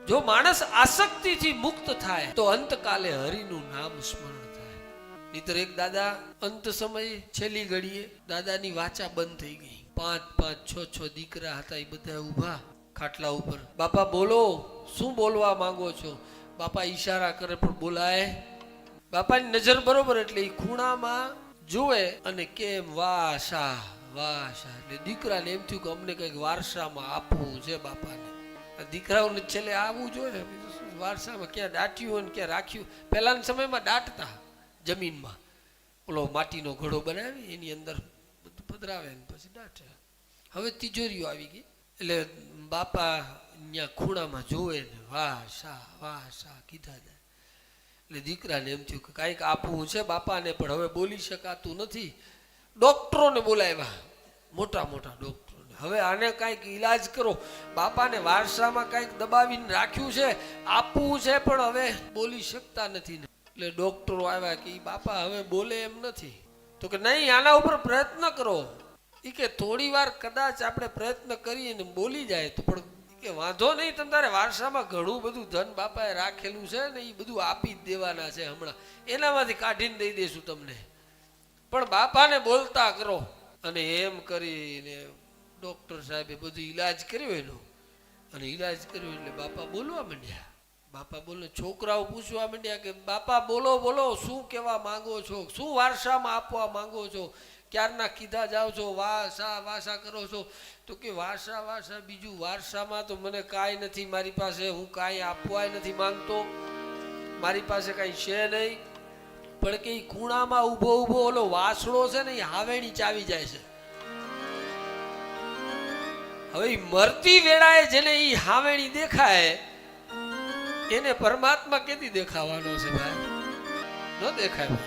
જો માણસ આસક્તિથી મુક્ત થાય તો અંતકાલે હરિનું નામ સ્મરણ થાય. નહીતર એક દાદા અંત સમયે છેલ્લી ઘડીએ દાદાની વાચા બંધ થઈ ગઈ. 5-5, 6-6 દીકરા હતા, એ બધા ઊભા ખાટલા ઉપર. બાપા બોલો, શું બોલવા માંગો છો? બાપા ઈશારા કરે પણ બોલાય. બાપાની નજર બરોબર એટલે એ ખૂણામાં જુએ અને કેમ વાહ શાહ વાહ શાહ. એટલે દીકરાને એમ થયું કે અમને કંઈક વારસામાં આપવું છે બાપાને. દીકરાઓને છેલ્લે આવવું જોઈએ ને, વારસામાં ક્યાં દાટ્યું હોય ને ક્યાં રાખ્યું. પહેલાના સમયમાં દાટતા જમીનમાં, ઓલો માટીનો ઘડો બનાવી એની અંદર બધું પધરાવે ને પછી દાટે. હવે તિજોરીઓ આવી ગઈ એટલે બાપા ત્યાં ખૂણામાં જોવે ને વાહ શાહ કીધા જાય. એટલે દીકરાને એમ થયું કે કાંઈક આપવું છે બાપાને, પણ હવે બોલી શકાતું નથી. ડોક્ટરોને બોલાવ્યા, મોટા મોટા ડોક્ટરોને. હવે આને કાંઈક ઈલાજ કરો, બાપાને વારસામાં કાંઈક દબાવીને રાખ્યું છે, આપવું છે પણ હવે બોલી શકતા નથી. એટલે ડોક્ટરો આવ્યા કે બાપા હવે બોલે એમ નથી. તો કે નહીં, આના ઉપર પ્રયત્ન કરો. એ કે થોડી વાર કદાચ આપણે પ્રયત્ન કરીએ ને બોલી જાય તો, પણ કે વાંધો નહીં, તમારે વારસામાં ઘણું બધું ધન બાપાએ રાખેલું છે ને, એ બધું આપી જ દેવાના છે હમણાં, એનામાંથી કાઢીને દઈ દઈશું તમને, પણ બાપાને બોલતા કરો. અને એમ કરીને ડોક્ટર સાહેબે બધું ઈલાજ કર્યો એનો. અને ઈલાજ કર્યો એટલે બાપા બોલવા માંડ્યા. બાપા બોલો, છોકરાઓ પૂછવા માંડ્યા કે બાપા બોલો બોલો, શું કહેવા માંગો છો, શું વારસામાં આપવા માંગો છો? ક્યારના કીધા જાઓ છો, વાસા કરો છો. તો કે વાસા બીજું વારસામાં તો મને કાંઈ નથી મારી પાસે, હું કાંઈ આપવાય નથી માંગતો, મારી પાસે કાંઈ છે નહીં. પણ કે ખૂણામાં ઊભો ઊભો ઓલો વાસળો છે ને, એ હાવેણી ચાવી જાય છે. હવે મરતી વેળાએ જેને એ હાવેણી દેખાય એને પરમાત્મા કેદી દેખાવાનો છે ભાઈ? ન દેખાય.